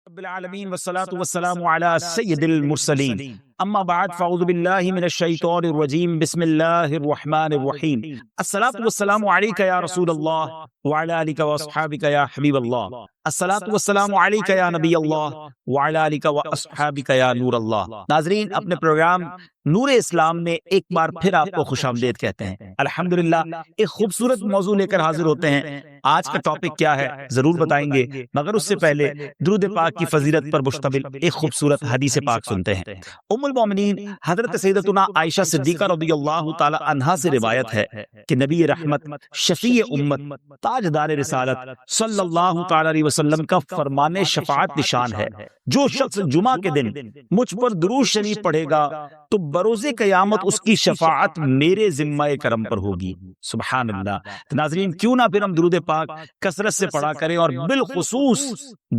رب العالمین والصلاة والسلام علی سید المرسلین اما بعد فاعوذ باللہ من الشیطان الرجیم بسم اللہ الرحمن الرحیم الصلاة والسلام علیک یا رسول اللہ وعلی آلک واصحابک یا حبیب اللہ الصلاة والسلام علیک یا نبی اللہ وعلی آلک واصحابک یا نور اللہ۔ ناظرین، اپنے پروگرام نور اسلام میں ایک بار پھر آپ کو خوش آمدید کہتے ہیں۔ الحمدللہ ایک خوبصورت موضوع لے کر حاضر ہوتے ہیں۔ آج کا ٹاپک کیا ہے ضرور بتائیں گے، مگر اس سے پہلے درود پاک کی فضیلت پر مشتمل ایک خوبصورت حدیث پاک سنتے ہیں۔ ام المومنین حضرت سیدتنا عائشہ صدیقہ رضی اللہ تعالی عنہا سے روایت ہے کہ نبی رحمت، شفیع امت، تاجدار رسالت صلی اللہ تعالی علیہ وسلم کا فرمان شفاعت نشان ہے، جو شخص جمعہ کے دن مجھ پر درود شریف پڑھے گا تو بروز قیامت اس کی شفاعت میرے ذمہ کرم پر ہوگی۔ سبحان اللہ۔ تو ناظرین، کیوں نہ پھر ہم درود پاک کثرت سے پڑھا کریں، اور بالخصوص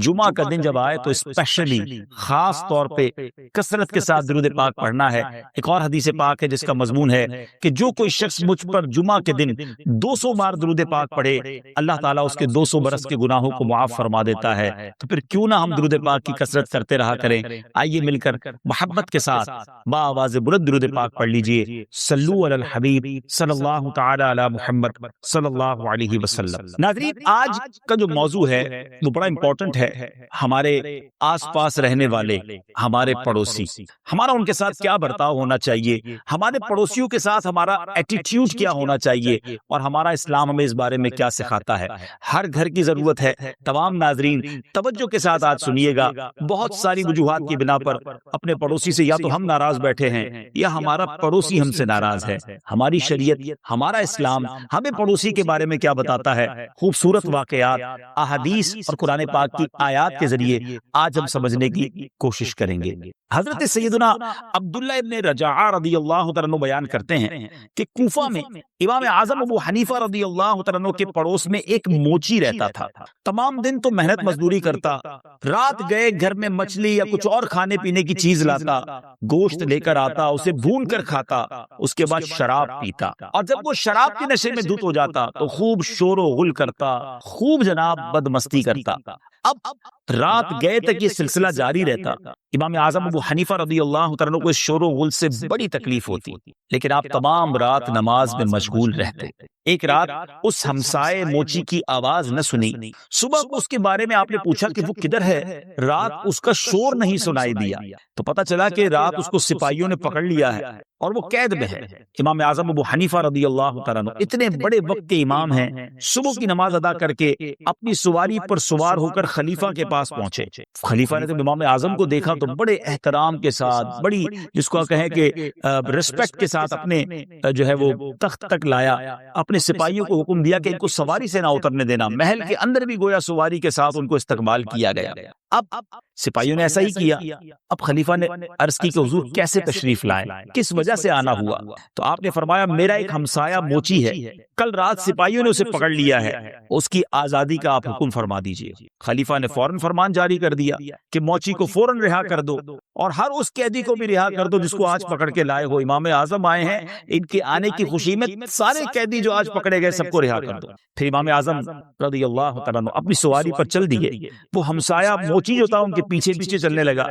جمعہ کا دن جب آئے تو اسپیشلی خاص طور پہ کثرت کے ساتھ درود پاک پڑھنا ہے۔ ایک اور حدیث پاک ہے جس کا مضمون ہے کہ جو کوئی شخص مجھ پر جمعہ کے دن 200 بار درود پاک پڑھے، اللہ تعالیٰ اس کے 200 برس کے گناہوں کو معاف فرما دیتا ہے۔ تو پھر کیوں نہ ہم درود پاک کی کثرت کرتے رہا کریں۔ آئیے مل کر محبت کے ساتھ با آواز بلند درود پاک پڑھ لیجئے۔ صلو علی الحبیب صلی اللہ تعالی علی محمد صلی اللہ علیہ وسلم۔ ناظرین، آج کا جو موضوع ہے وہ بڑا امپورٹنٹ ہے۔ ہمارے آس پاس رہنے والے، ہمارے پڑوسی، ہمارا ان کے ساتھ کیا برتاؤ ہونا چاہیے، ہمارے پڑوسیوں کے ساتھ ہمارا ایٹیٹیوڈ کیا ہونا چاہیے، اور ہمارا اسلام ہمیں اس بارے میں کیا سکھاتا ہے۔ ہر گھر کی ضرورت ہے۔ تمام ناظرین توجہ کے ساتھ آج سنیے گا۔ بہت ساری وجوہات کی بنا پر اپنے پڑوسی سے یا تو ہم ناراض بیٹھے ہیں یا ہمارا پڑوسی ہم سے ناراض ہے۔ ہماری شریعت، ہمارا اسلام ہمیں پڑوسی کے بارے میں کیا بتاتا ہے؟ خوبصورت واقعات، احادیث اور قرآن پاک کی آیات کے ذریعے آج ہم سمجھنے کی کوشش کریں گے۔ حضرت سیدنا عبداللہ ابن رجاعہ رضی اللہ تعالیٰ عنہ بیان کرتے ہیں کہ کوفہ میں امام اعظم ابو حنیفہ رضی اللہ تعالیٰ عنہ کے پڑوس میں ایک موچی رہتا تھا۔ تمام دن تو محنت مزدوری کرتا، رات گئے گھر میں مچھلی یا کچھ اور کھانے پینے کی چیز لاتا، گوشت لے کر آتا، اسے بھون کر کھاتا، اس کے بعد شراب پیتا، اور جب وہ شراب کے نشے میں دھت ہو جاتا تو خوب شور و غل کرتا، خوب جناب بدمستی کرتا۔ اب رات گئے تک یہ سلسلہ جاری رہتا۔ امام اعظم ابو حنیفہ رضی اللہ تعالیٰ عنہ کو اس شور و غل سے بڑی تکلیف ہوتی، لیکن آپ تمام رات نماز میں مشغول رہتے۔ ایک رات اس ہمسائے موچی کی آواز نہ سنی۔ صبح کو اس کے بارے میں آپ نے پوچھا کہ وہ کدھر ہے، رات اس کا شور نہیں سنائی دیا، تو پتہ چلا کہ رات اس کو سپاہیوں نے پکڑ لیا ہے اور وہ قید میں ہے۔ امام اعظم ابو حنیفہ رضی اللہ تعالیٰ عنہ اتنے بڑے وقت کے امام ہیں، صبح کی نماز ادا کر کے اپنی سواری پر سوار ہو کر خلیفہ کے پاس پہنچے۔ خلیفہ نے جب امام اعظم کو دیکھا تو بڑے احترام کے ساتھ، بڑی جس کو کہیں کہ ریسپیکٹ کے ساتھ اپنے جو ہے وہ تخت تک لایا، اپنے سپاہیوں کو حکم دیا کہ ان کو سواری سے نہ اترنے دینا۔ محل کے اندر بھی گویا سواری کے ساتھ ان کو استقبال کیا گیا۔ اب سپاہیوں نے ایسا ہی کیا۔ اب خلیفہ نے عرض کی کہ حضور کیسے تشریف لائے، کس وجہ سے آنا ہوا؟ تو آپ نے فرمایا میرا ایک ہمسایہ موچی ہے، کل رات سپاہیوں نے اسے پکڑ لیا ہے، اس کی آزادی کا آپ حکم فرما دیجئے۔ خلیفہ نے فوراً فرمان جاری کر دیا کہ موچی کو فوراً رہا کر دو، اور ہر اس قیدی کو بھی رہا کر دو جس کو آج پکڑ کے لائے ہو۔ امام اعظم آئے ہیں، ان کے آنے کی خوشی میں سارے قیدی جو آج پکڑے گئے سب کو رہا کر دو۔ پھر امام اعظم رضی اللہ تعالیٰ عنہ اپنی سواری پر چل دیے۔ وہ ہمسایہ موچی جو تھا ان کے پیچھے پیچھے چلنے لگا۔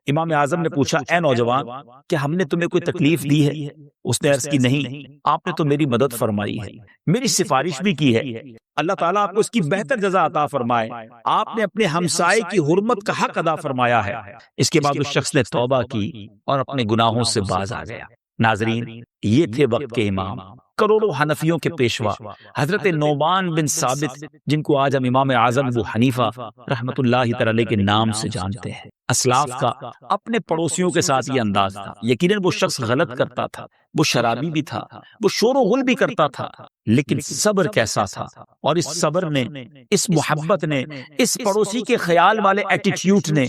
امام اعظم نے پوچھا اے نوجوان، کیا ہم نے تمہیں کوئی تکلیف دی ہے؟ اس نے عرض کی نہیں، آپ نے تو میری مدد فرمائی ہے، میری سفارش بھی کی ہے، اللہ تعالیٰ آپ کو اس کی بہتر جزا عطا فرمائے، آپ نے اپنے ہمسائے کی حرمت کا حق ادا فرمایا ہے۔ اس کے بعد اس شخص نے توبہ کی اور اپنے گناہوں سے باز آ گیا۔ ناظرین، یہ تھے وقت کے امام، کروڑوں حنفیوں کے پیشوا حضرت نعمان بن ثابت، جن کو آج ہم امام اعظم ابو حنیفہ رحمۃ اللہ تعالی علیہ کے نام سے جانتے ہیں۔ اسلاف کا اپنے پڑوسیوں کے ساتھ یہ انداز تھا۔ یقیناً وہ شخص غلط کرتا تھا، وہ شرابی بھی تھا، وہ شور و غل بھی کرتا تھا، لیکن صبر کیسا تھا، اور اس صبر نے، اس محبت نے، اس پڑوسی کے خیال والے ایٹیٹیوڈ نے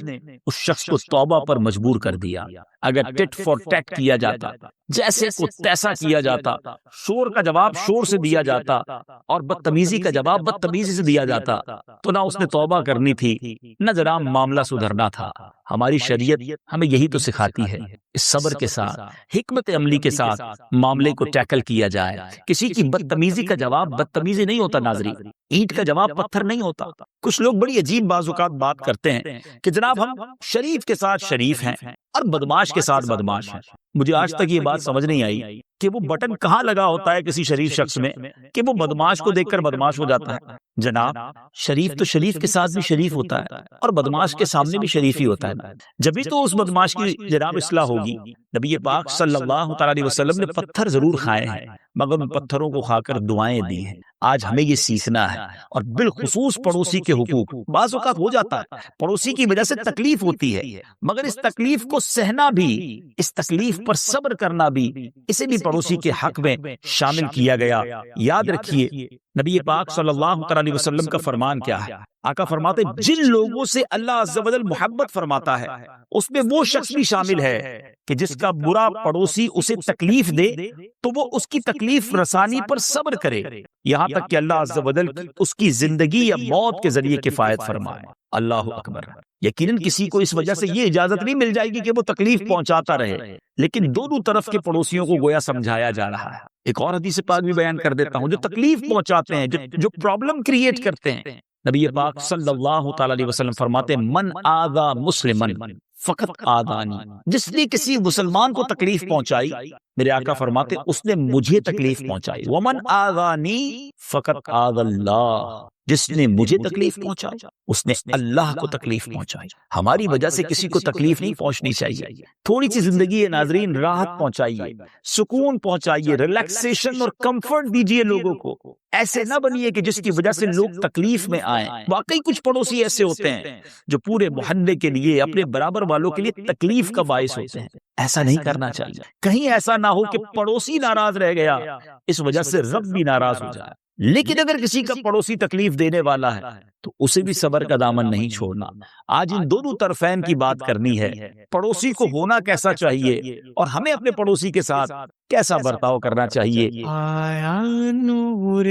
اس شخص کو توبہ پر مجبور کر دیا۔ اگر ٹٹ فار ٹیٹ کیا جاتا، جیسے کو تیسا کیا جاتا، شور کا جواب شور سے دیا جاتا اور بدتمیزی کا جواب بدتمیزی سے دیا جاتا، تو نہ اس نے توبہ کرنی تھی، نہ ذرا معاملہ سدھرنا تھا۔ ہماری شریعت ہمیں یہی تو سکھاتی ہے، اس صبر کے ساتھ، حکمت عملی کے ساتھ معاملے کو ٹیکل کیا جائے۔ کسی کی بدتمیزی کا جواب بدتمیزی نہیں ہوتا ناظرین، اینٹ کا جواب پتھر نہیں ہوتا۔ کچھ لوگ بڑی عجیب بعض اوقات بات کرتے ہیں کہ جناب ہم شریف کے ساتھ شریف ہیں اور بدماش کے ساتھ بدماش ہیں۔ مجھے آج تک یہ بات سمجھ نہیں آئی کہ وہ بٹن کہاں لگا ہوتا ہے کسی شریف شخص میں کہ وہ بدماش کو دیکھ کر بدماش ہو جاتا ہے۔ جناب شریف تو شریف کے ساتھ بھی شریف ہوتا ہے اور بدماش کے سامنے بھی شریف ہی ہوتا ہے، جبھی تو اس بدماش کی جناب اصلاح ہوگی۔ نبی پاک صلی اللہ تعالی علیہ وسلم نے پتھر ضرور کھائے ہیں مگر ان پتھروں کو کھا کر دعائیں دی ہیں۔ آج ہمیں یہ سیکھنا ہے، اور بالخصوص پڑوسی کے حقوق۔ بعض اوقات ہو جاتا ہے پڑوسی کی وجہ سے تکلیف ہوتی ہے، مگر اس تکلیف کو سہنا بھی، اس تکلیف پر صبر کرنا بھی، اسے بھی پڑوسی کے حق میں شامل کیا گیا۔ یاد رکھیے نبی پاک صلی اللہ علیہ وسلم کا فرمان کیا ہے؟ آقا فرماتے جن لوگوں سے اللہ عز و جل محبت فرماتا ہے اس میں وہ شخص بھی شامل ہے کہ جس کا برا پڑوسی اسے تکلیف دے تو وہ اس کی تکلیف رسانی پر صبر کرے، یہاں تک کہ اللہ عز و جل اس کی زندگی یا موت کے ذریعے کفایت فرمائے۔ اللہ اکبر۔ یقیناً کسی کو اس وجہ سے یہ اجازت نہیں مل جائے گی کہ وہ تکلیف پہنچاتا رہے، لیکن دونوں طرف کے پڑوسیوں کو گویا سمجھایا جا رہا ہے۔ ایک اور حدیث پاک بھی بیان کر دیتا ہوں، جو تکلیف پہنچاتے ہیں، جو پرابلم کریٹ کرتے ہیں، نبی پاک صلی اللہ تعالی علیہ وسلم فرماتے ہیں من آذا مسلمن فقط آذانی، جس نے کسی مسلمان کو تکلیف پہنچائی، میرے آقا فرماتے اس نے مجھے تکلیف پہنچائی۔ ومن آذانی فقط آذا اللہ، جس نے مجھے تکلیف پہنچائی اس نے اللہ کو تکلیف پہنچائی۔ ہماری وجہ سے کسی کو تکلیف نہیں پہنچنی چاہیے۔ تھوڑی سی زندگی ہے ناظرین، راحت پہنچائیے، سکون پہنچائیے، ریلیکسیشن اور کمفرٹ دیجیے لوگوں کو۔ ایسے نہ بنیے کہ جس کی وجہ سے لوگ تکلیف میں آئیں۔ واقعی کچھ پڑوسی ایسے ہوتے ہیں جو پورے محلے کے لیے، اپنے برابر والوں کے لیے تکلیف کا باعث ہوتے ہیں۔ ایسا نہیں کرنا چاہیے۔ کہیں ایسا نہ ہو کہ پڑوسی ناراض رہ گیا، اس وجہ سے رب بھی ناراض ہو جائے۔ لیکن اگر کسی کا پڑوسی تکلیف دینے والا ہے تو اسے بھی صبر کا دامن نہیں چھوڑنا۔ آج ان دونوں طرفین کی بات کرنی ہے، پڑوسی کو ہونا کیسا چاہیے اور ہمیں اپنے پڑوسی کے ساتھ کیسا برتاؤ کرنا چاہیے۔ آیا نور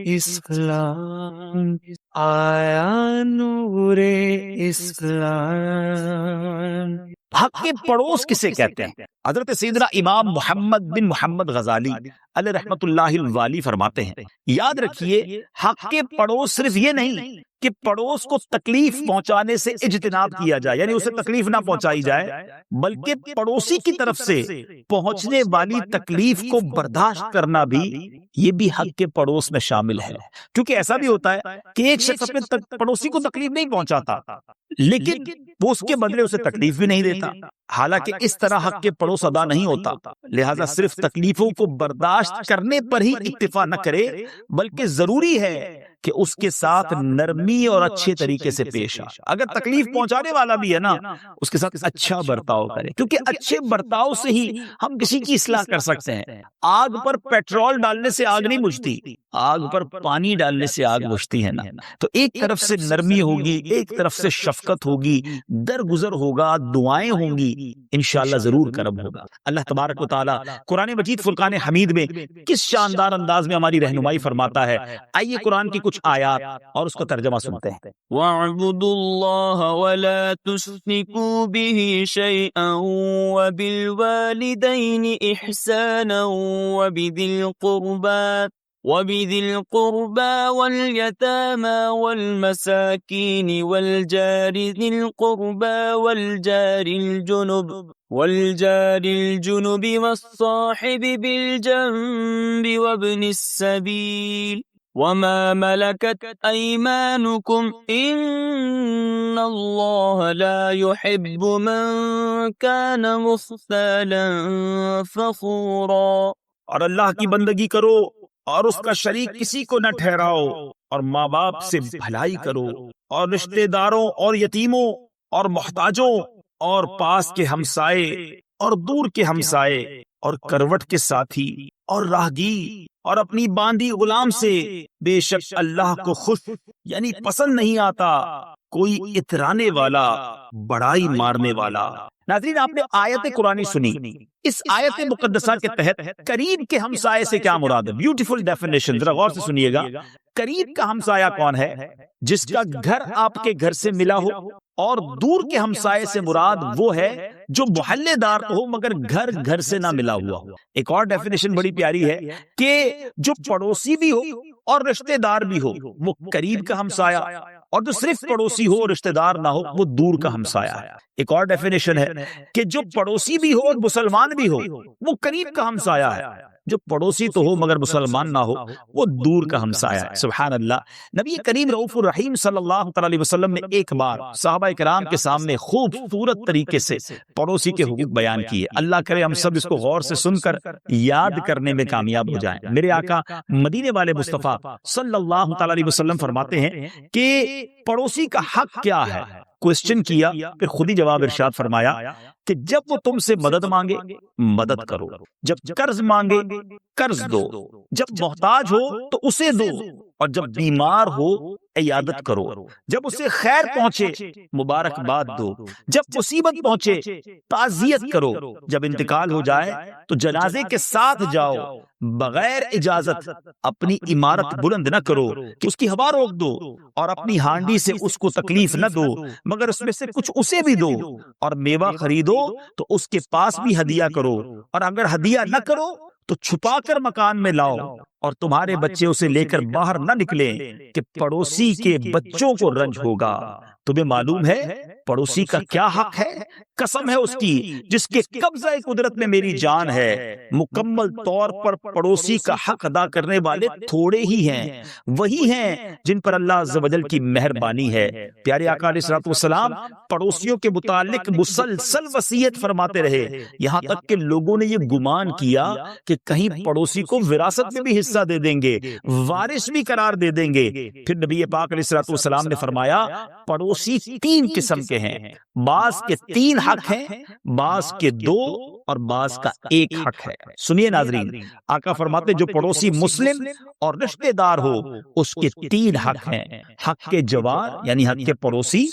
اسلام، آیا نور اسلام۔ حق کے پڑوس کسے کہتے ہیں؟ حضرت سیدنا امام محمد بن محمد غزالی علیہ رحمت اللہ الوالی فرماتے ہیں، یاد رکھیے حق کے پڑوس صرف یہ نہیں کہ پڑوس کو تکلیف پہنچانے سے اجتناب کیا جائے، یعنی اسے تکلیف نہ پہنچائی جائے، بلکہ پڑوسی کی طرف سے پہنچنے والی تکلیف کو برداشت کرنا بھی، یہ بھی حق کے پڑوس میں شامل ہے۔ کیونکہ ایسا بھی ہوتا ہے کہ ایک شخص اپنے پڑوسی کو تکلیف نہیں پہنچاتا لیکن وہ اس کے بدلے اسے تکلیف بھی نہیں دیتا، حالانکہ اس طرح حق کے پڑوس ادا نہیں ہوتا۔ لہذا صرف تکلیفوں کو برداشت کرنے پر ہی اکتفا نہ کرے، بلکہ ضروری ہے کہ اس کے ساتھ نرمی اور اچھے طریقے سے پیش آئے۔ اگر تکلیف پہنچانے والا بھی ہے نا، اس کے ساتھ اچھا برتاؤ کرے، کیونکہ اچھے برتاؤ سے ہی ہم کسی کی اصلاح کر سکتے ہیں۔ آگ پر پیٹرول ڈالنے سے آگ نہیں بجھتی، آگ پر پانی ڈالنے سے آگ بجھتی ہے نا۔ تو ایک طرف سے نرمی ہوگی، ایک طرف سے شفقت ہوگی، درگزر ہوگا، دعائیں ہوں گی، انشاءاللہ ضرور کرم ہوگا۔ اللہ تبارک و تعالیٰ قرآن مجید فرقان حمید میں کس شاندار انداز میں ہماری رہنمائی فرماتا ہے۔ آئیے قرآن کی کچھ آیات اور اس کا ترجمہ سنتے ہیں۔ وَاعْبُدُوا اللَّهَ وَلَا تُشْرِكُوا بِهِ شَيْئًا وَبِالْوَالِدَيْنِ إِحْسَانًا وَبِذِي الْقُرْبَى وَالْيَتَامَى وَالْمَسَاكِينِ وَالْجَارِ ذِي الْقُرْبَى وَالْجَارِ الْجُنُبِ وَالصَّاحِبِ بِالْجَنبِ وَابْنِ السَّبِيلِ وَمَا مَلَكَتْ أَيْمَانُكُمْ إِنَّ اللَّهَ لَا يُحِبُّ مَن كَانَ مُخْتَالًا فَخُورًا۔ اور اللہ کی بندگی کرو اور اس کا شریک کسی کو نہ ٹھہراؤ، اور ماں باپ سے بھلائی کرو، اور رشتہ داروں اور یتیموں اور محتاجوں اور پاس کے ہمسائے اور دور کے ہمسائے اور کروٹ کے ساتھی اور راہگیر اور اپنی باندھی غلام سے، بے شک اللہ کو خوش یعنی پسند نہیں آتا کوئی اترانے والا، بڑائی مارنے والا۔ ناظرین آپ نے آیت قرآنی سنی، اس آیت مقدسہ کے تحت قریب کے ہمسائے سے کیا مراد ہے؟ بیوٹیفل ڈیفینیشن، ذرا غور سے سنیے گا۔ قریب کا ہمسایہ کون ہے؟ جس کا گھر آپ کے گھر سے ملا ہو، اور دور کے ہمسائے سے مراد وہ ہے جو محلے دار ہو مگر گھر گھر سے نہ ملا ہوا ہو۔ ایک اور ڈیفینیشن بڑی پیاری ہے کہ جو پڑوسی بھی ہو اور رشتہ دار بھی ہو وہ قریب کا ہمسایہ، اور جو صرف پڑوسی ہو اور رشتہ دار نہ ہو وہ دور کا ہمسایہ ہے۔ ایک اور ڈیفینیشن ہے کہ جو پڑوسی بھی ہو اور مسلمان بھی ہو وہ قریب کا ہمسایہ ہے، جو پڑوسی تو ہو مگر مسلمان نہ ہو وہ دور کا ہمسایہ ہے۔ سبحان اللہ۔ نبی کریم رؤوف الرحیم صلی اللہ تعالی علیہ وسلم نے ایک بار صحابہ کرام کے سامنے خوبصورت طریقے سے پڑوسی کے حقوق بیان کیے۔ اللہ کرے ہم سب اس کو غور سے سن کر یاد کرنے میں کامیاب ہو جائیں۔ میرے آقا مدینے والے مصطفیٰ صلی اللہ تعالی علیہ وسلم فرماتے ہیں کہ پڑوسی کا حق کیا ہے؟ کوسچن کیا، پھر خود ہی جواب ارشاد فرمایا کہ جب وہ تم سے مدد مانگے مدد کرو، جب قرض مانگے قرض دو، جب محتاج ہو تو اسے دو، اور جب بیمار ہو عیادت کرو، جب اسے خیر پہنچے مبارکباد دو، جب مصیبت پہنچے تعزیت کرو، جب انتقال ہو جائے تو جنازے کے ساتھ جاؤ، بغیر اجازت اپنی عمارت بلند نہ کرو کہ اس کی ہوا روک دو، اور اپنی ہانڈی سے اس کو تکلیف نہ دو مگر اس میں سے کچھ اسے بھی دو، اور میوہ خریدو تو اس کے پاس بھی ہدیہ کرو، اور اگر ہدیہ نہ کرو تو چھپا کر مکان میں لاؤ، اور تمہارے بچے اسے لے کر باہر نہ نکلیں کہ پڑوسی کے بچوں کو رنج ہوگا۔ تمہیں معلوم ہے پڑوسی کا کیا حق ہے؟ قسم ہے اس کی جس کے قبضہ قدرت میں میری جان ہے، مکمل طور پر پڑوسی کا حق ادا کرنے والے تھوڑے ہی ہیں، وہی ہیں جن پر اللہ عز و جل کی مہربانی ہے۔ پیارے آقا علیہ الصلوۃ والسلام پڑوسیوں کے متعلق مسلسل وصیت فرماتے رہے، یہاں تک کہ لوگوں نے یہ گمان کیا کہ کہیں پڑوسی کو وراثت میں بھی حصہ دے دیں گے، وارث بھی قرار دے دیں گے۔ پھر نبی پاک علیہ الصلوۃ والسلام نے فرمایا پڑوسی تین قسم کے ہیں، بعض کے 3 حق ہیں، بعض کے 2 اور بعض کا 1 حق ہے۔ سنیے ناظرین، آقا فرماتے جو پڑوسی مسلم اور رشتہ دار ہو اس کے 3 حق ہیں، حق کے جوار یعنی حق کے پڑوسی،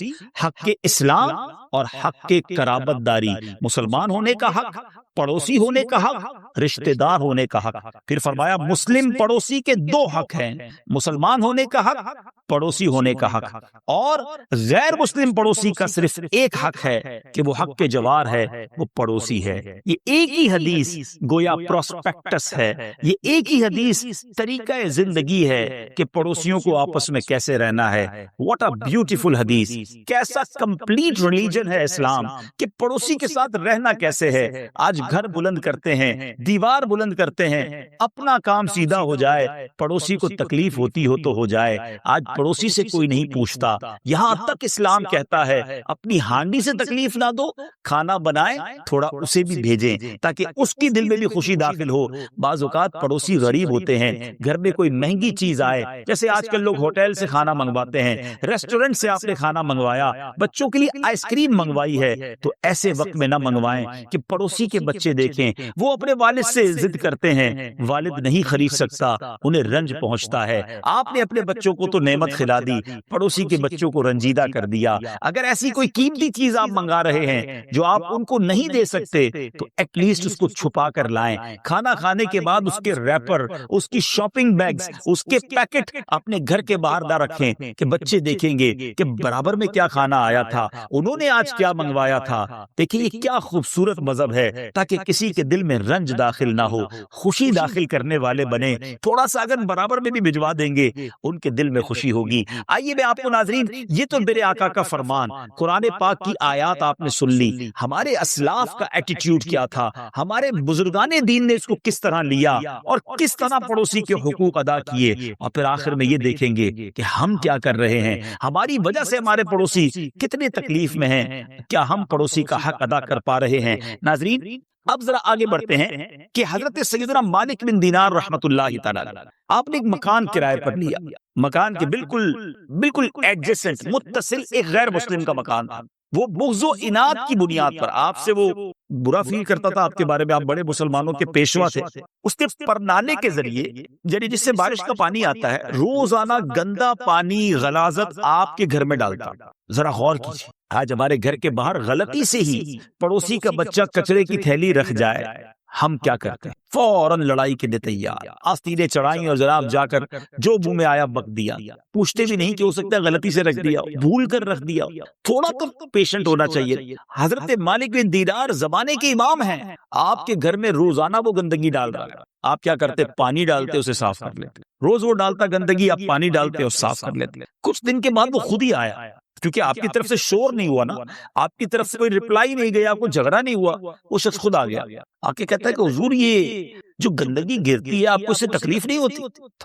حق کے اسلام اور حق کے قرابت داری۔ مسلمان ہونے کا حق، پڑوسی ہونے کا حق، رشتہ دار ہونے کا حق۔ پھر فرمایا مسلم پڑوسی کے 2 حق ہیں، مسلمان ہونے کا حق، پڑوسی ہونے کا حق، اور غیر مسلم پڑوسی کا صرف 1 حق ہے کہ وہ حق کے جوار ہے، وہ پڑوسی ہے۔ یہ ایک ہی حدیث گویا پروسپیکٹس ہے، یہ ایک ہی حدیث طریقہ زندگی ہے کہ پڑوسیوں کو آپس میں کیسے رہنا ہے۔ واٹ اے بیوٹیفل حدیث، کیسا کمپلیٹ ریلیجن ہے اسلام کہ پڑوسی کے ساتھ رہنا کیسے ہے۔ آج گھر بلند کرتے ہیں، دیوار بلند کرتے ہیں، اپنا کام سیدھا ہو جائے، پڑوسی کو تکلیف ہوتی ہو تو ہو جائے، آج پڑوسی سے کوئی نہیں پوچھتا۔ یہاں تک اسلام کہتا ہے اپنی ہانڈی سے تکلیف نہ دو، کھانا بنائیں تھوڑا اسے بھی بھیجیں تاکہ اس کی دل میں بھی خوشی داخل ہو۔ بعض اوقات پڑوسی غریب ہوتے ہیں، گھر میں کوئی مہنگی چیز آئے، جیسے آج کل لوگ ہوٹل سے کھانا منگواتے ہیں، ریسٹورنٹ سے آپ نے کھانا منگوایا، بچوں کے لیے آئس کریم منگوائی ہے، تو ایسے وقت میں نہ منگوائیں کہ پڑوسی کے بچے دیکھیں وہ اپنے والد سے ضد کرتے ہیں، والد نہیں خرید سکتا، انہیں رنج پہنچتا ہے۔ آپ نے اپنے بچوں کو تو نعمت کھلا دی، پڑوسی کے بچوں کو رنجیدہ کر دیا۔ اگر ایسی کوئی قیمتی چیز آپ منگا رہے ہیں جو آپ ان کو نہیں دے سکتے تو ایٹ لیسٹ اس کو چھپا کر لائیں۔ کھانا کھانے کے بعد اس کے ریپر، اس کی شاپنگ بیگز، اس کے پیکٹ اپنے گھر کے باہر نہ رکھیں کہ بچے دیکھیں گے کہ برابر میں کیا کھانا آیا تھا، انہوں نے آج کیا منگوایا تھا۔ دیکھیں یہ کیا خوبصورت مذہب ہے، تاکہ کسی کے دل میں رنج داخل نہ ہو، خوشی داخل کرنے والے بنے۔ تھوڑا سا اگر برابر میں بھی بھجوا دیں گے ان کے دل میں خوشی ہوگی۔ آئیے میں آپ کو ناظرین، یہ تو میرے آقا کا فرمان، قرآن پاک کی آیات آپ نے سن لی، ہمارے اسلاف کا ایٹیٹیوڈ کیا تھا، ہمارے بزرگان دین نے اس کو کس طرح لیا اور کس طرح پڑوسی کے حقوق ادا کیے، اور پھر آخر میں یہ دیکھیں گے کہ ہم کیا کر رہے ہیں، ہماری وجہ سے ہمارے پڑوسی کتنے تکلیف میں ہیں، کیا ہم پڑوسی کا حق ادا کر پا رہے ہیں۔ ناظرین اب ذرا آگے بڑھتے ہیں کہ حضرت سیدنا مالک بن دینار رحمت اللہ تعالی آپ نے ایک مکان کرائے پر لیا، مکان کے بالکل ایڈجسنٹ متصل ایک غیر مسلم کا مکان تھا۔ وہ بغض و عناد کی بنیاد پر آپ سے وہ برا فیل کرتا تھا، آپ کے بارے میں آپ بڑے مسلمانوں کے پیشوا تھے، اس کے پرنالے کے ذریعے یعنی جس سے بارش کا پانی آتا ہے، روزانہ گندا پانی غلاظت آپ کے گھر میں ڈالتا۔ ذرا غور کیجیے، آج ہمارے گھر کے باہر غلطی سے ہی پڑوسی کا بچہ کچرے کی تھیلی رکھ جائے، ہم کیا کرتے ہیں؟ فوراً لڑائی کے لیے تیار، آستینیں چڑھائیں اور جناب جا کر جو منہ میں آیا بک دیا، پوچھتے بھی نہیں کہ ہو سکتا ہے غلطی سے رکھ دیا، بھول کر رکھ دیا۔ تھوڑا تو پیشنٹ ہونا چاہیے۔ حضرت مالک بن دینار زمانے کے امام ہیں، آپ کے گھر میں روزانہ وہ گندگی ڈال رہا ہے، آپ کیا کرتے؟ پانی ڈالتے اسے صاف کر لیتے۔ روز وہ ڈالتا گندگی، آپ پانی ڈالتے اور صاف کر لیتے۔ کچھ دن کے بعد وہ خود ہی آیا، کیونکہ آپ کی طرف سے شور نہیں ہوا نا، آپ کی طرف سے کوئی رپلائی نہیں گیا، کوئی جھگڑا نہیں ہوا، وہ شخص خود آ گیا، آ کے کہتا ہے کہ حضور یہ جو گندگی گرتی ہے آپ کو اس سے تکلیف نہیں ہوتی؟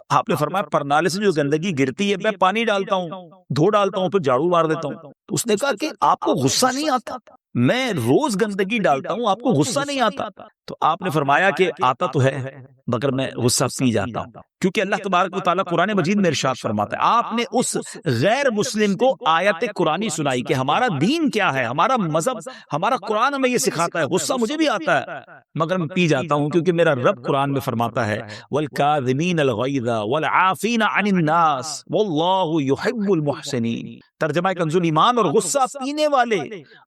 آپ نے فرمایا پرنالے سے جو گندگی گرتی ہے میں پانی ڈالتا ہوں، دھو ڈالتا ہوں، پھر جھاڑو مار دیتا ہوں۔ اس نے کہا کہ آپ کو غصہ نہیں آتا؟ میں روز گندگی ڈالتا ہوں، آپ کو غصہ نہیں آتا؟ تو آپ نے فرمایا کہ آتا تو ہے مگر میں غصہ پی جاتا ہوں، کیونکہ اللہ تبارک و تعالیٰ قرآن مجید میں ارشاد فرماتا ہے۔ آپ نے اس غیر مسلم کو آیت قرآنی سنائی کہ ہمارا دین کیا ہے، ہمارا مذہب، ہمارا قرآن ہمیں یہ سکھاتا ہے، غصہ مجھے بھی آتا ہے مگر میں پی جاتا ہوں، کیونکہ میرا رب قرآن میں فرماتا ہے وَالْكَاظِمِينَ الْغَيْظَ وَالْعَافِينَ عَنِ النَّاسِ وَاللَّهُ يُحِبُّ الْمُحْسِنِينَ۔ ترجمہ کنز ایمان، اور غصہ پینے والے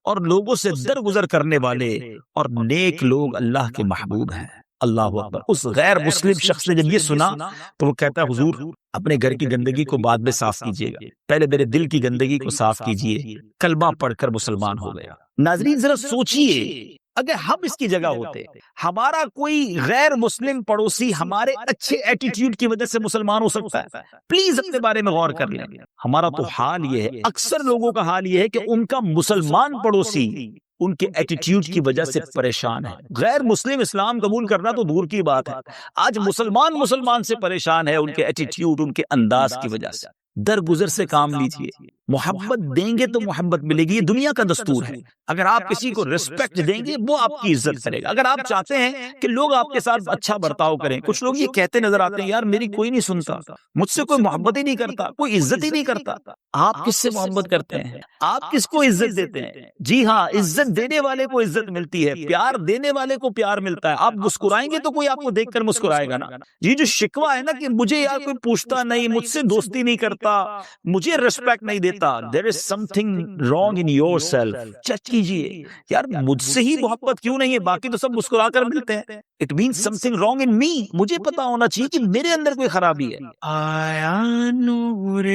اور لوگوں سے درگزر کرنے والے اور نیک لوگ اللہ کے محبوب ہیں۔ اللہ اکبر۔ اس غیر مسلم شخص نے جب یہ سنا تو وہ کہتا ہے حضور اپنے گھر کی گندگی کو بعد میں صاف کیجیے گا، پہلے میرے دل کی گندگی کو صاف کیجیے۔ کلمہ پڑھ کر مسلمان ہو گیا۔ ناظرین ذرا سوچئے اگر ہم اس کی جگہ ہوتے، ہمارا کوئی غیر مسلم پڑوسی ہمارے اچھے ایٹیٹیوڈ کی وجہ سے مسلمان ہو سکتا ہے؟ پلیز اپنے بارے میں غور کر لیں۔ ہمارا تو حال یہ ہے، اکثر لوگوں کا حال یہ ہے کہ ان کا مسلمان پڑوسی ان کے ایٹیٹیوڈ کی وجہ سے پریشان ہے۔ غیر مسلم اسلام قبول کرنا تو دور کی بات ہے، آج مسلمان سے پریشان ہے ان کے ایٹیٹیوڈ، ان کے انداز کی وجہ سے۔ درگزر سے کام لیجئے، محبت دیں گے تو محبت ملے گی، یہ دنیا کا دستور ہے۔ اگر آپ کسی کو ریسپیکٹ دیں گے وہ آپ کی عزت کرے گا۔ اگر آپ چاہتے ہیں کہ لوگ آپ کے ساتھ اچھا برتاؤ کریں، کچھ لوگ یہ کہتے نظر آتے ہیں یار میری کوئی نہیں سنتا، مجھ سے کوئی محبت ہی نہیں کرتا، کوئی عزت ہی نہیں کرتا۔ آپ کس سے محبت کرتے ہیں؟ آپ کس کو عزت دیتے ہیں؟ جی ہاں، عزت دینے والے کو عزت ملتی ہے، پیار دینے والے کو پیار ملتا ہے۔ آپ مسکرائیں گے تو کوئی آپ کو دیکھ کر مسکرائے گا نا۔ یہ جو شکوہ ہے نا کہ مجھے یار کوئی پوچھتا نہیں، مجھ سے دوستی نہیں کرتا، مجھے ریسپیکٹ نہیں دیتا، there is something wrong in yourself۔ Check کیجئے یار مجھ سے ہی محبت کیوں نہیں ہے، باقی تو سب مسکرا کر ملتے ہیں۔ it means something wrong in me، مجھے پتا ہونا چاہیے کہ میرے اندر کوئی خرابی ہے۔ آیا نور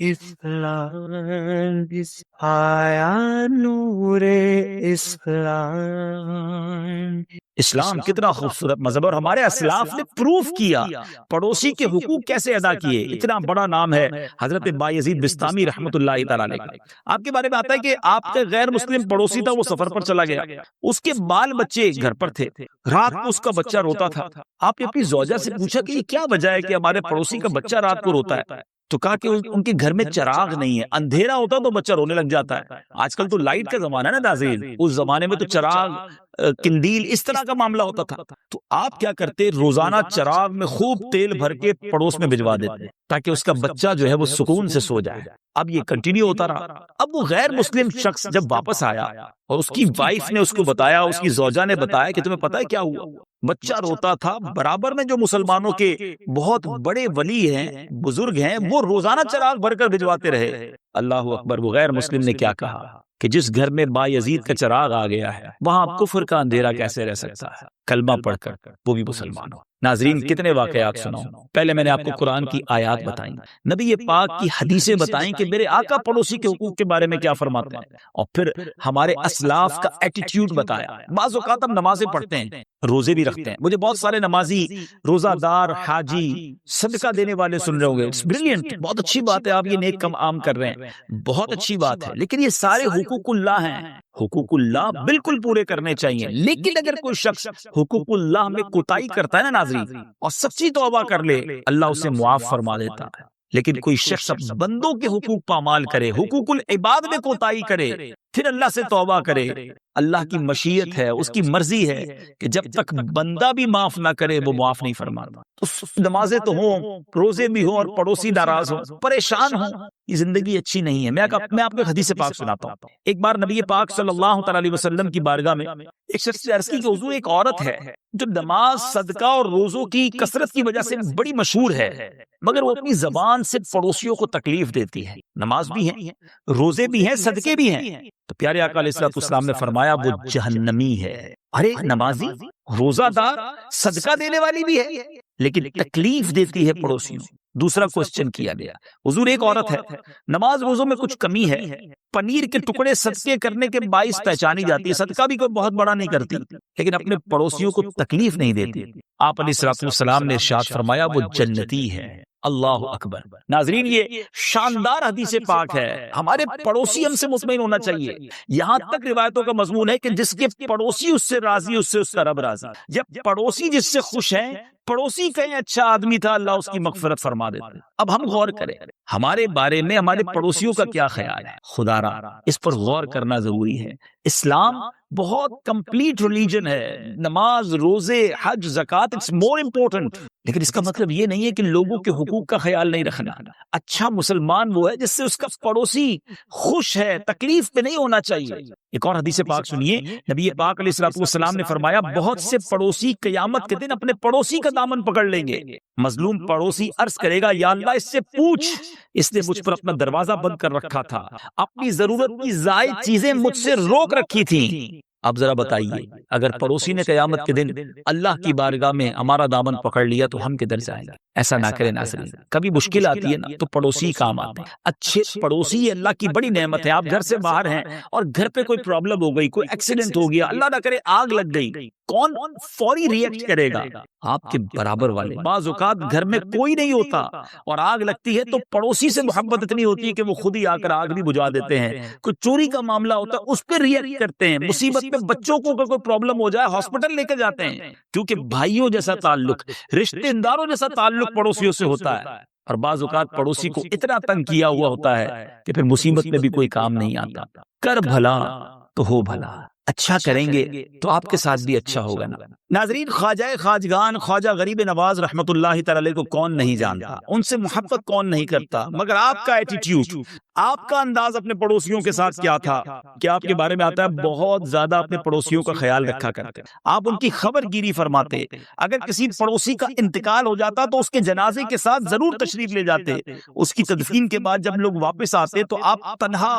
اسلام، آیا نور اسلام۔ اسلام کتنا خوبصورت مذہب، اور ہمارے اسلاف نے پروف کیا پڑوسی کے حقوق کیسے ادا کیے۔ اتنا بڑا نام ہے حضرت بایزید بستامی رحمۃ اللہ تعالیٰ علیہ کا۔ آپ کے بارے میں آتا ہے کہ آپ کا غیر مسلم پڑوسی تھا، وہ سفر پر چلا گیا، اس کے بال بچے گھر پر تھے، رات کو اس کا بچہ روتا تھا۔ آپ نے اپنی زوجہ سے پوچھا کہ یہ کیا وجہ ہے کہ ہمارے پڑوسی کا بچہ رات کو روتا ہے؟ تو کہا کہ ان کے گھر میں چراغ نہیں ہے، اندھیرا ہوتا تو بچہ رونے لگ جاتا ہے۔ آج کل تو لائٹ کا زمانہ ہے نا ناظرین، اس زمانے میں تو چراغ، کندیل، اس طرح کا معاملہ ہوتا تھا۔ تو آپ کیا کرتے؟ روزانہ چراغ میں خوب تیل بھر کے پڑوس میں بھجوا دیتے تاکہ اس کا بچہ جو ہے وہ سکون سے سو جائے۔ اب یہ کنٹینیو ہوتا رہا۔ اب وہ غیر مسلم شخص جب واپس آیا اور اس کی وائف نے اس کو بتایا، اس کی زوجہ نے بتایا کہ تمہیں پتہ ہے کیا ہوا؟ بچہ روتا تھا، برابر میں جو مسلمانوں کے بہت بڑے ولی ہیں، بزرگ ہیں، وہ روزانہ چراغ بھر کر بھجواتے رہے۔ اللہ اکبر۔ وہ غیر مسلم نے کیا کہا کہ جس گھر میں بایزید کا چراغ آ گیا ہے وہاں کفر کا اندھیرا کیسے رہ سکتا ہے؟ کلمہ پڑھ کر وہ بھی مسلمان ہو۔ ناظرین کتنے واقعات سناؤں، پہلے میں نے آپ کو قرآن کی آیات بتائیں، نبی پاک کی حدیثیں بتائیں کہ میرے آقا پڑوسی کے حقوق کے بارے میں کیا فرماتے ہیں، اور پھر ہمارے اسلاف کا ایٹیٹیوڈ بتایا۔ بعض اوقات ہم نمازیں پڑھتے ہیں، روزے بھی رکھتے ہیں۔ مجھے بہت سارے نمازی، روزہ دار، حاجی، صدقہ دینے والے سن رہے ہوں گے، بریلینٹ، بہت اچھی بات ہے، آپ یہ نیک کام عام کر رہے ہیں، بہت اچھی بات ہے، لیکن یہ سارے حقوق اللہ ہیں۔ حقوق اللہ بالکل پورے کرنے چاہیے، لیکن اگر کوئی شخص حقوق اللہ میں کوتاہی کرتا ہے نا ناظرین، اور سچی توبہ کر لے، اللہ اسے معاف فرما دیتا ہے۔ لیکن کوئی شخص بندوں کے حقوق پامال کرے، حقوق العباد میں کوتاہی کرے، پھر اللہ سے توبہ کرے، اللہ کی مشیت ہے، اس کی مرضی ہے کہ جب تک بندہ بھی معاف نہ کرے وہ معاف نہیں فرماتا۔ تو نمازیں تو ہوں، روزے بھی ہوں، اور پڑوسی ناراض ہوں، پریشان ہوں، یہ زندگی اچھی نہیں ہے۔ میں آپ کو حدیث پاک سناتا ہوں۔ ایک بار نبی پاک صلی اللہ تعالی علیہ وسلم کی بارگاہ میں ایک شخص نے عرض کی کہ حضور ایک عورت ہے جو نماز، صدقہ اور روزوں کی کثرت کی وجہ سے بڑی مشہور ہے، مگر وہ اپنی زبان سے پڑوسیوں کو تکلیف دیتی ہے۔ نماز بھی ہیں، روزے بھی ہیں، صدقے بھی ہیں۔ تو پیارے آقا علیہ الصلوۃ والسلام نے فرمایا وہ جہنمی ہے۔ ارے نمازی، روزہ دار، صدقہ دینے والی بھی ہے، لیکن تکلیف دیتی ہے پڑوسیوں. دوسرا کوسچن کیا گیا، حضور ایک عورت ہے، نماز روزوں میں کچھ کمی ہے، پنیر کے ٹکڑے صدقے کرنے کے باعث پہچانی جاتی ہے، صدقہ بھی کوئی بہت بڑا نہیں کرتی، لیکن اپنے پڑوسیوں کو تکلیف نہیں دیتی. آپ علیہ الصلوۃ والسلام نے ارشاد فرمایا وہ جنتی ہے. اللہ اکبر. ناظرین یہ شاندار حدیث پاک ہے. ہمارے پڑوسی ہم سے مطمئن ہونا چاہیے. یہاں تک روایتوں کا مضمون ہے کہ جس کے پڑوسی اس سے راضی، اس سے اس کا رب راضی. جب پڑوسی جس سے خوش ہیں، پڑوسی کہیں اچھا آدمی تھا، اللہ اس کی مغفرت فرما دیتا ہے. اب ہم غور کریں ہمارے بارے میں ہمارے پڑوسیوں کا کیا خیال ہے. خدا را اس پر غور کرنا ضروری ہے. اسلام بہت کمپلیٹ ریلیجن ہے. نماز، روزے، حج، زکوٰۃ اٹس مور امپورٹنٹ، لیکن اس کا مطلب یہ نہیں ہے کہ لوگوں کے حقوق کا خیال نہیں رکھنا. اچھا مسلمان وہ ہے جس سے اس کا پڑوسی خوش ہے، تکلیف پہ نہیں ہونا چاہیے. ایک اور حدیث پاک سنیے، نبی پاک علیہ الصلوۃ والسلام نے فرمایا بہت سے پڑوسی قیامت کے دن اپنے پڑوسی کا دامن پکڑ لیں گے. مظلوم پڑوسی عرض کرے گا یا اللہ اس سے پوچھ، اس نے مجھ پر اپنا دروازہ بند کر رکھا تھا، اپنی ضرورت کی زائد چیزیں مجھ سے روک رکھی تھیں. اب ذرا بتائیے اگر پڑوسی نے قیامت کے دن اللہ کی بارگاہ میں ہمارا دامن پکڑ لیا تو ہم کدھر جائیں گے؟ ایسا نہ کرے ناظرین. کبھی مشکل آتی ہے نا تو پڑوسی کام آتے ہیں. اچھے پڑوسی یہ اللہ کی بڑی نعمت ہے. آپ گھر سے باہر ہیں اور گھر پہ کوئی پرابلم ہو گئی، کوئی ایکسیڈنٹ ہو گیا، اللہ نہ کرے آگ لگ گئی، کون فوری ریئیکٹ کرے گا؟ آپ کے برابر والے. بعض اوقات گھر میں کوئی نہیں ہوتا اور آگ لگتی ہے تو پڑوسی سے محبت اتنی ہوتی ہے کہ وہ خود ہی آ کر آگ بھی بجھا دیتے ہیں. کوئی چوری کا معاملہ ہوتا ہے اس پہ ریئیکٹ کرتے ہیں. مصیبت میں بچوں کو کوئی پرابلم ہو جائے ہاسپٹل لے کے جاتے ہیں، کیونکہ بھائیوں جیسا تعلق، رشتہ داروں جیسا تعلق پڑوسیوں سے ہوتا ہے. اور بعض اوقات پڑوسی کو اتنا تنگ کیا ہوا ہوتا ہے کہ پھر مصیبت میں بھی کوئی کام نہیں آتا. کر بھلا تو ہو بھلا. اچھا کریں گے تو آپ کے ساتھ بھی اچھا ہوگا نا. ناظرین خواجہ خواجگان خواجہ غریب نواز رحمت اللہ تعالی علیہ کو کون نہیں جانتا، ان سے محبت کون نہیں کرتا، مگر آپ کا ایٹیٹیوڈ، آپ کا انداز اپنے پڑوسیوں کے ساتھ کیا تھا؟ کیا آپ کے بارے میں آتا ہے بہت زیادہ اپنے پڑوسیوں کا خیال رکھا کرتے، آپ ان کی خبر گیری فرماتے. اگر کسی پڑوسی کا انتقال ہو جاتا تو اس کے جنازے کے ساتھ ضرور تشریف لے جاتے. اس کی تدفین کے بعد جب لوگ واپس آتے تو آپ تنہا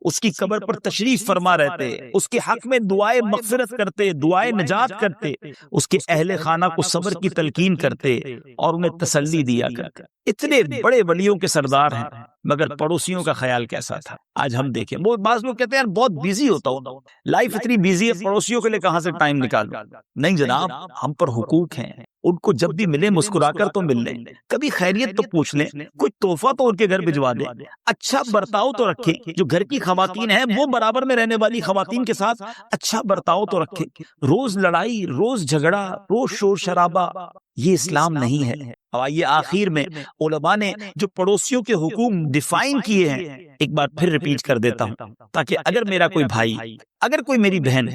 اس کی قبر پر تشریف فرما رہتے، اس کے حق میں دعائے مغفرت کرتے، دعائے نجات کرتے، اس کے اہل خانہ کو صبر کی تلقین کرتے اور انہیں تسلی دیا کرتے. اتنے بڑے ولیوں کے سردار ہیں، مگر پڑوسیوں کا خیال کیسا تھا؟ آج ہم دیکھیں وہ بعض لوگ کہتے ہیں بہت بیزی ہوتا ہوں، لائف اتنی بیزی ہے، پڑوسیوں کے لیے کہاں سے ٹائم نکالوں؟ نہیں جناب، ہم پر حقوق ہیں، ان کو جب بھی ملے مسکرا کر تو مل لیں، کبھی خیریت تو پوچھ لیں، کوئی تحفہ تو ان کے گھر بھجوا دیں، اچھا برتاؤ تو رکھیں. جو گھر کی خواتین ہیں وہ برابر میں رہنے والی خواتین کے ساتھ اچھا برتاؤ تو رکھیں. روز لڑائی، روز جھگڑا، روز شور شرابہ، یہ اسلام نہیں ہے. اب آئیے آخر میں علماء نے جو پڑوسیوں کے حقوق ڈیفائن کیے ہیں ایک بار پھر ریپیٹ کر دیتا ہوں، تاکہ اگر میرا کوئی بھائی، اگر کوئی میری بہن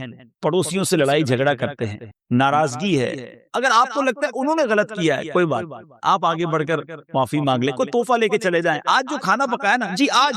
پڑوسیوں سے لڑائی جھگڑا کرتے ہیں، ناراضگی ہے، اگر آپ کو لگتا ہے انہوں نے غلط کیا ہے، کوئی بات، آپ آگے بڑھ کر معافی مانگ لیں، کوئی تحفہ لے کے چلے جائیں. آج جو کھانا پکایا نا جی، آج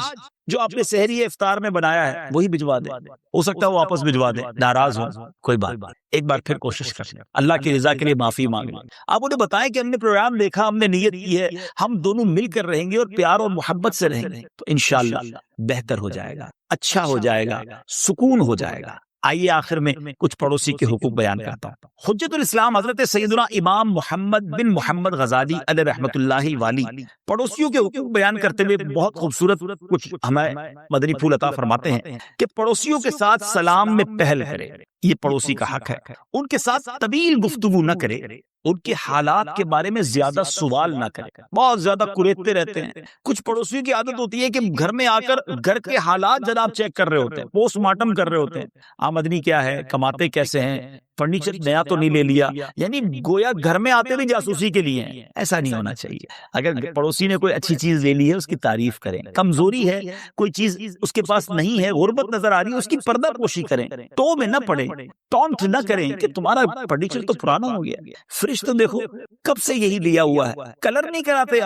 جو آپ نے سحری افطار میں بنایا ہے وہی بھجوا دیں. ہو سکتا ہے وہ واپس بھجوا دیں، ناراض ہوں، کوئی بات، ایک بار پھر کوشش کر لیں، اللہ کی رضا کے لیے معافی مانگ لیں. آپ انہیں بتائیں کہ ہم نے پروگرام دیکھا، ہم نے نیت کی ہے، ہم دونوں مل کر رہیں گے اور پیار اور محبت سے رہیں گے تو انشاءاللہ بہتر ہو جائے گا، اچھا ہو جائے گا، سکون ہو جائے گا. آئیے آخر میں کچھ پڑوسی کے حقوق بیان کرتا ہوں. حجت الاسلام حضرت سیدنا امام محمد بن محمد غزالی علیہ رحمت اللہ والی پڑوسیوں کے حقوق بیان کرتے ہوئے بہت خوبصورت کچھ ہمیں مدنی پھول عطا فرماتے ہیں کہ پڑوسیوں کے ساتھ سلام میں پہل کرے، یہ پڑوسی کا حق ہے. ان کے ساتھ طویل گفتگو نہ کرے، ان کے حالات کے بارے میں زیادہ سوال نہ کرے، بہت زیادہ کریدتے رہتے ہیں. کچھ پڑوسیوں کی عادت ہوتی ہے کہ گھر میں آ کر گھر کے حالات جناب چیک کر رہے ہوتے ہیں، پوسٹ مارٹم کر رہے ہوتے ہیں، آمدنی کیا ہے، کماتے کیسے ہیں، فرنیچر نیا تو نہیں لے لیا، یعنی گویا گھر میں آتے بھی جاسوسی کے لیے ہیں. ایسا نہیں ہونا چاہیے. اگر پڑوسی نے کوئی اچھی چیز لے لی ہے اس کی تعریف کریں، کمزوری ہے کوئی چیز اس کے پاس نہیں ہے، غربت نظر آ رہی ہے، اس کی پردہ پوشی کریں، تو میں نہ پڑے، ٹونٹ نہ کریں کہ تمہارا فرنیچر تو پرانا ہو گیا، فرش تو دیکھو کب سے یہی لیا ہوا ہے، کلر نہیں کراتے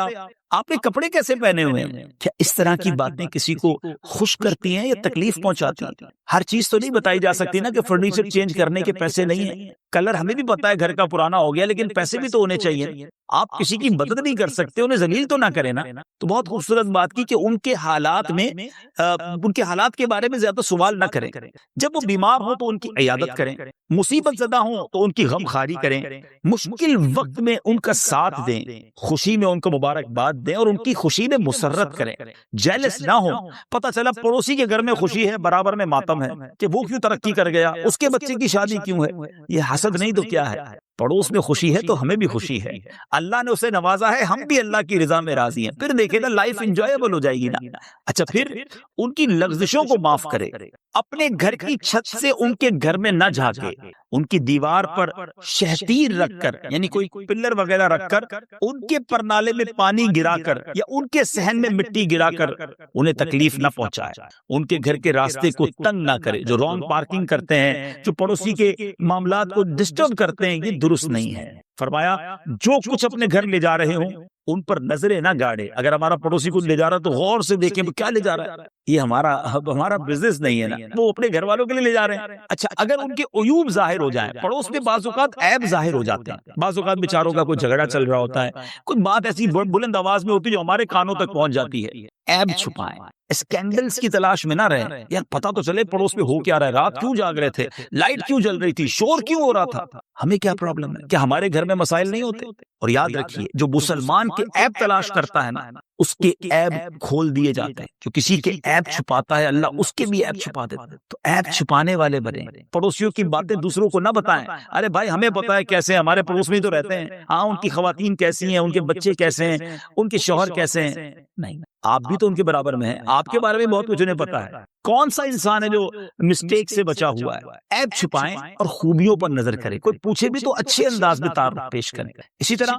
آپ نے کپڑے کیسے پہنے ہوئے ہیں؟ کیا اس طرح کی باتیں کسی کو خوش کرتی ہیں یا تکلیف پہنچاتی ہیں؟ ہر چیز تو نہیں بتائی جا سکتی نا کہ فرنیچر چینج کرنے کے پیسے نہیں ہیں، کلر ہمیں بھی پتا ہے گھر کا پرانا ہو گیا، لیکن پیسے بھی تو ہونے چاہیے۔ آپ کسی کی مدد نہیں کر سکتے، انہیں ذلیل تو نہ کریں نا۔ تو بہت خوبصورت بات کی کہ ان کے حالات میں ان کے حالات کے بارے میں زیادہ سوال نہ کریں، جب وہ بیمار ہوں تو ان کی عیادت کریں، مصیبت زدہ ہوں تو ان کی غم خاری کریں، مشکل وقت میں ان کا ساتھ دیں، خوشی میں ان کو مبارکباد دیں اور ان کی خوشی میں مسرت کریں، جیلس نہ ہوں۔ پتہ چلا پڑوسی کے گھر میں خوشی ہے، برابر میں ماتم ہے کہ وہ کیوں ترقی کر گیا، اس کے بچے کی شادی کیوں ہے۔ یہ حسد نہیں تو کیا ہے؟ پڑوس میں خوشی ہے تو ہمیں بھی خوشی ہے، اللہ نے اسے نوازا ہے، ہم بھی اللہ کی رضا میں راضی ہیں، پھر دیکھیں نا لائف انجوائبل ہو جائے گی نا۔ اچھا، پھر ان کی لغزشوں کو معاف کرے، اپنے گھر کی چھت سے ان کے گھر میں نہ جھانکے، ان کی دیوار پر شہتیر رکھ کر، یعنی کوئی پلر وغیرہ رکھ کر ان کے پرنالے میں پانی گرا کر یا ان کے صحن میں مٹی گرا کر انہیں تکلیف نہ پہنچائے، ان کے گھر کے راستے کو تنگ نہ کرے۔ جو رانگ پارکنگ کرتے ہیں، جو پڑوسی کے معاملات کو ڈسٹرب کرتے ہیں، یہ درست نہیں ہے۔ فرمایا جو کچھ اپنے گھر لے جا رہے ہوں ان پر نظریں نہ گاڑے۔ اگر ہمارا پڑوسی کو لے جا رہا تو غور سے دیکھیں وہ کیا لے جا رہا ہے، یہ ہمارا بزنس نہیں ہے نا، وہ اپنے گھر والوں کے لیے لے جا رہے ہیں۔ اچھا، اگر ان کے عیوب ظاہر ہو جائیں، پڑوس میں بعض اوقات عیب ظاہر ہو جاتے ہیں، بعض اوقات بیچاروں کا کوئی جھگڑا چل رہا ہوتا ہے، کوئی بات ایسی بلند آواز میں ہوتی ہے جو ہمارے کانوں تک پہنچ جاتی ہے، عیب چھپائیں، اسکینڈلز کی تلاش میں نہ رہیں۔ یار پتہ تو چلے پڑوس میں ہو کیا رہا ہے، رات کیوں جاگ رہے تھے، لائٹ کیوں جل رہی تھی، شور کیوں ہو رہا تھا، ہمیں کیا پرابلم ہے؟ کیا ہمارے گھر میں مسائل نہیں ہوتے؟ اور یاد رکھیے، جو مسلمان کے عیب تلاش کرتا ہے نا، اس کے عیب کھول دیے جاتے ہیں۔ جو کسی کے عیب چھپاتا ہے، اللہ اس کے بھی عیب چھپا دیتا ہے۔ تو عیب چھپانے والے بنیں، پڑوسیوں کی باتیں دوسروں کو نہ بتائیں۔ ارے بھائی ہمیں پتا ہے کیسے، ہمارے پڑوس میں ہی تو رہتے ہیں، ہاں ان کی خواتین کیسی ہیں، ان کے بچے کیسے ہیں، ان کے شوہر کیسے ہیں۔ نہیں، آپ بھی تو ان کے برابر میں ہیں، آپ کے بارے میں بہت کچھ انہیں پتا ہے۔ کون سا انسان ہے جو مسٹیک سے بچا ہوا ہے؟ عیب چھپائیں اور خوبیوں پر نظر کریں، کوئی پوچھے بھی تو اچھے انداز میں تعارف پیش کریں۔ اسی طرح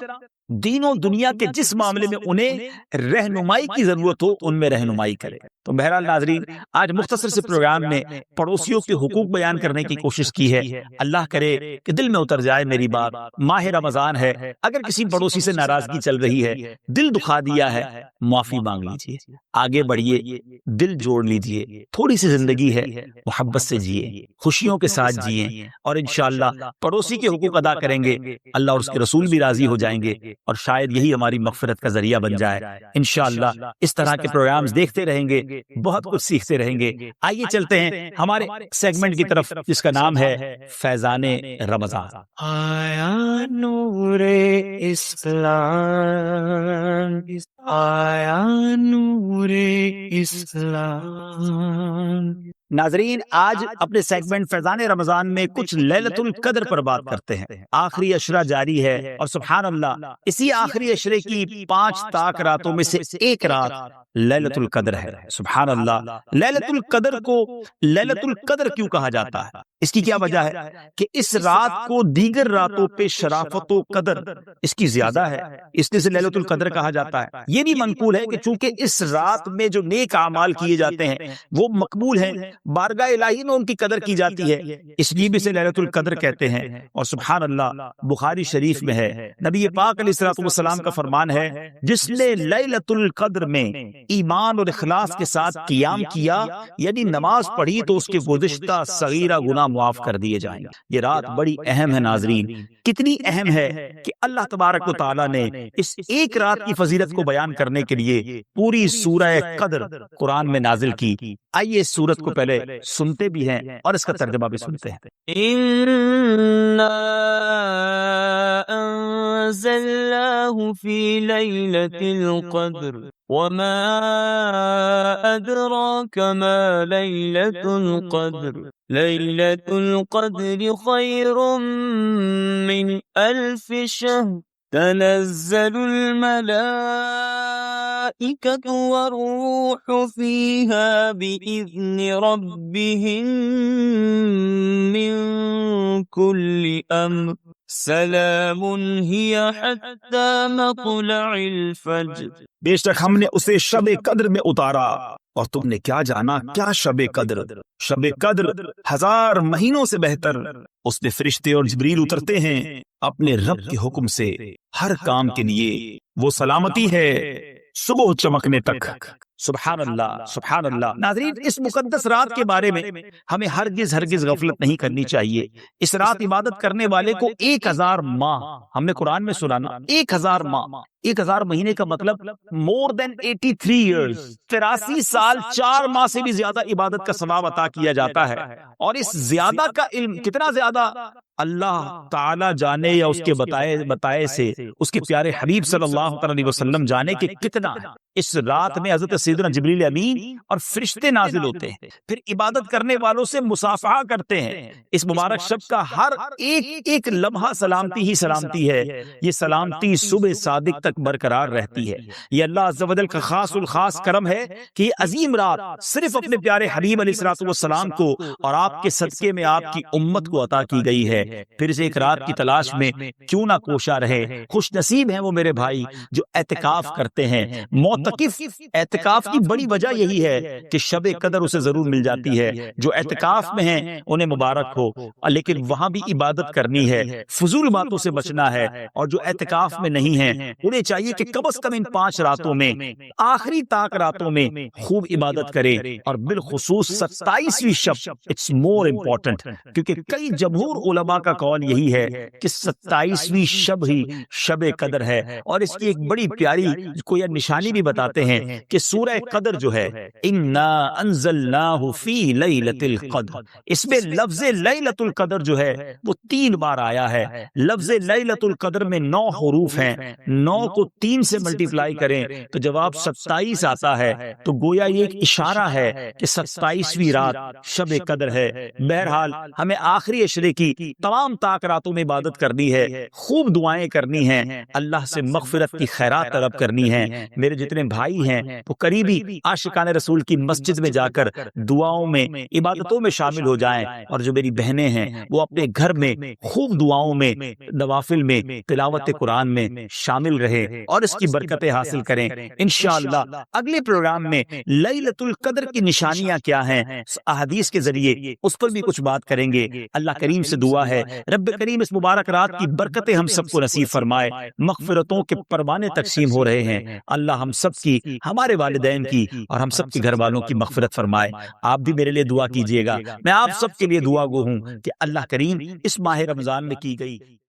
دین و دنیا کے جس معاملے میں انہیں رہنمائی کی ضرورت ہو ان میں رہنمائی کرے۔ تو بہرحال ناظرین، آج مختصر سے پروگرام میں پڑوسیوں کے حقوق بیان کرنے کی کوشش کی ہے۔ اللہ کرے کہ دل میں اتر جائے میری بات۔ ماہ رمضان ہے، اگر کسی پڑوسی سے ناراضگی چل رہی ہے، دل دکھا دیا ہے، معافی مانگ لیجئے، آگے بڑھیے، دل جوڑ لیجئے، تھوڑی سی زندگی ہے، محبت سے جیے، خوشیوں کے ساتھ جیے، اور انشاءاللہ پڑوسی کے حقوق ادا کریں گے، اللہ اور اس کے رسول بھی راضی ہو جائیں گے، اور شاید یہی ہماری مغفرت کا ذریعہ بن جائے۔ انشاءاللہ اس طرح کے پروگرامز دیکھتے رہیں گے، بہت کچھ سیکھتے رہیں گے۔ آئیے چلتے ہیں ہمارے سیگمنٹ کی طرف جس کا نام ہے فیضان رمضان۔ آیا نور اسلام، آیا نور اسلام۔ ناظرین، آج اپنے سیگمنٹ فیضان رمضان میں کچھ لیلۃ القدر پر بات کرتے ہیں۔ آخری عشرہ جاری ہے اور سبحان اللہ اسی آخری عشرے کی 5 طاق راتوں میں سے ایک رات لیلۃ القدر ہے۔ سبحان اللہ، لیلۃ القدر کو لیلۃ القدر کیوں کہا جاتا ہے؟ اس کی کیا وجہ ہے کہ اس رات کو دیگر راتوں پہ شرافت و قدر اس کی زیادہ ہے، اس لیے اسے لیلۃ القدر کہا جاتا ہے۔ یہ بھی منقول ہے کہ چونکہ اس رات میں جو نیک اعمال کیے جاتے ہیں وہ مقبول ہیں، بارگاہ الہی میں ان کی قدر کی جاتی ہے، اس لیے بھی اسے لیلۃ القدر کہتے ہیں۔ اور سبحان اللہ، بخاری شریف میں ہے، نبی پاک علیہ الصلوۃ والسلام کا فرمان ہے، جس نے لیلۃ القدر میں ایمان اور اخلاص کے ساتھ قیام کیا، یعنی نماز پڑھی، تو اس کے گزشتہ صغیرہ گناہ معاف کر دیے جائیں گے۔ یہ رات بڑی اہم ہے ناظرین، کتنی اہم ہے کہ اللہ تبارک و تعالیٰ نے اس ایک رات کی فضیلت کو بیان کرنے کے لیے پوری سورہ قدر قرآن میں نازل کی۔ آئیے اس سورت کو پہلے سنتے بھی ہیں اور اس کا ترجمہ بھی سنتے ہیں۔ إنا أنزلناه في ليلة القدر وما أدراك ما ليلة القدر ليلة القدر خير من 1000 شهر تنزل الملائكة والروح فيها بإذن ربهم من كل أمر سلام هي حتى مطلع الفجر۔ بے شک ہم نے اسے شب قدر میں اتارا، اور تم نے کیا جانا کیا شب قدر؟ شب قدر 1000 مہینوں سے بہتر، اس میں فرشتے اور جبریل اترتے ہیں اپنے رب کے حکم سے ہر کام کے لیے، وہ سلامتی ہے صبح چمکنے تک۔ سبحان اللہ، سبحان اللہ۔ ناظرین، اس مقدس رات کے بارے میں ہمیں ہرگز غفلت نہیں کرنی چاہیے۔ اس رات عبادت کرنے والے کو 1000 ماہ، ہم نے قرآن میں سنا نا، 1000 ماہ، 1000 مہینے کا مطلب more than 83 years، 83 سال 4 ماہ سے بھی زیادہ عبادت کا ثواب عطا کیا جاتا ہے۔ اور اس زیادہ کا علم کتنا زیادہ اللہ تعالی جانے یا اس کے بتائے سے اس کے پیارے حبیب صلی اللہ علیہ وسلم جانے کہ کتنا ہے۔ اس رات میں حضرت سیدنا جبریل امین اور فرشتے نازل ہوتے ہیں، پھر عبادت کرنے والوں سے مصافحہ کرتے ہیں۔ اس مبارک شب کا ہر ایک لمحہ سلامتی ہی سلامتی ہے۔ یہ سلامتی صبح صادق تک برقرار رہتی ہے۔ یہ اللہ عز و جل کا خاص الخاص کرم ہے کہ یہ عظیم رات صرف اپنے پیارے حبیب علیہ الصلوۃ والسلام کو اور آپ کے صدقے میں آپ کی امت کو عطا کی گئی ہے۔ پھر اس ایک رات کی تلاش میں کیوں نہ کوشاں رہے۔ خوش نصیب ہیں وہ میرے بھائی جو اعتکاف کرتے ہیں۔ معتکف اعتکاف کی بڑی وجہ یہی ہے کہ شب قدر اسے ضرور مل جاتی ہے۔ جو اعتکاف میں ہیں انہیں مبارک ہو، لیکن وہاں بھی عبادت کرنی ہے، فضول باتوں سے بچنا ہے۔ اور جو اعتکاف میں نہیں ہیں انہیں چاہیے کہ کم از کم ان 5 راتوں میں، آخری طاق راتوں میں خوب عبادت کرے، اور بالخصوص 27ویں شب اٹس مور امپورٹنٹ، کیونکہ کئی جمہور علماء کا قول یہی ہے کہ 27ویں شب ہی شب قدر ہے۔ اور اس کی ایک بڑی پیاری کو یہ نشانی بھی بتاتے ہیں کہ سورہ قدر جو ہے، انا انزلناہ فی لیلۃ القدر، اس میں لفظ لیلۃ القدر جو ہے وہ 3 بار آیا ہے۔ لفظ لیلۃ القدر میں 9 حروف ہیں، 9 کو 3 سے ملٹیپلائی کریں تو جواب 27 آتا ہے۔ تو گویا یہ ایک اشارہ ہے کہ 27ویں رات شب قدر ہے۔ بہرحال ہمیں آخری عشرے کی تمام طاق راتوں میں عبادت کرنی ہے، خوب دعائیں کرنی ہیں، اللہ سے مغفرت کی خیرات طلب کرنی ہیں۔ میرے جتنے بھائی ہیں وہ قریبی عاشقان رسول کی مسجد میں جا کر دعاؤں میں، عبادتوں میں شامل ہو جائیں، اور جو میری بہنیں ہیں وہ اپنے گھر میں خوب دعاؤں میں، نوافل میں، تلاوت قرآن میں شامل رہے اور اس کی برکتیں حاصل کریں۔ انشاءاللہ اگلے پروگرام میں لیلۃ القدر کی نشانیاں کیا ہیں احادیث کے ذریعے اس پر بھی کچھ بات کریں گے۔ اللہ کریم سے دعا ہے رب کریم اس مبارک رات کی برکتیں ہم سب کو نصیب فرمائے۔ مغفرتوں کے پروانے تقسیم ہو رہے ہیں، اللہ ہم سب کی، ہمارے والدین کی اور ہم سب کے گھر والوں کی مغفرت فرمائے۔ آپ بھی میرے لیے دعا کیجئے گا، میں آپ سب کے لیے دعا گو ہوں کہ اللہ کریم اس ماہ رمضان میں کی گئی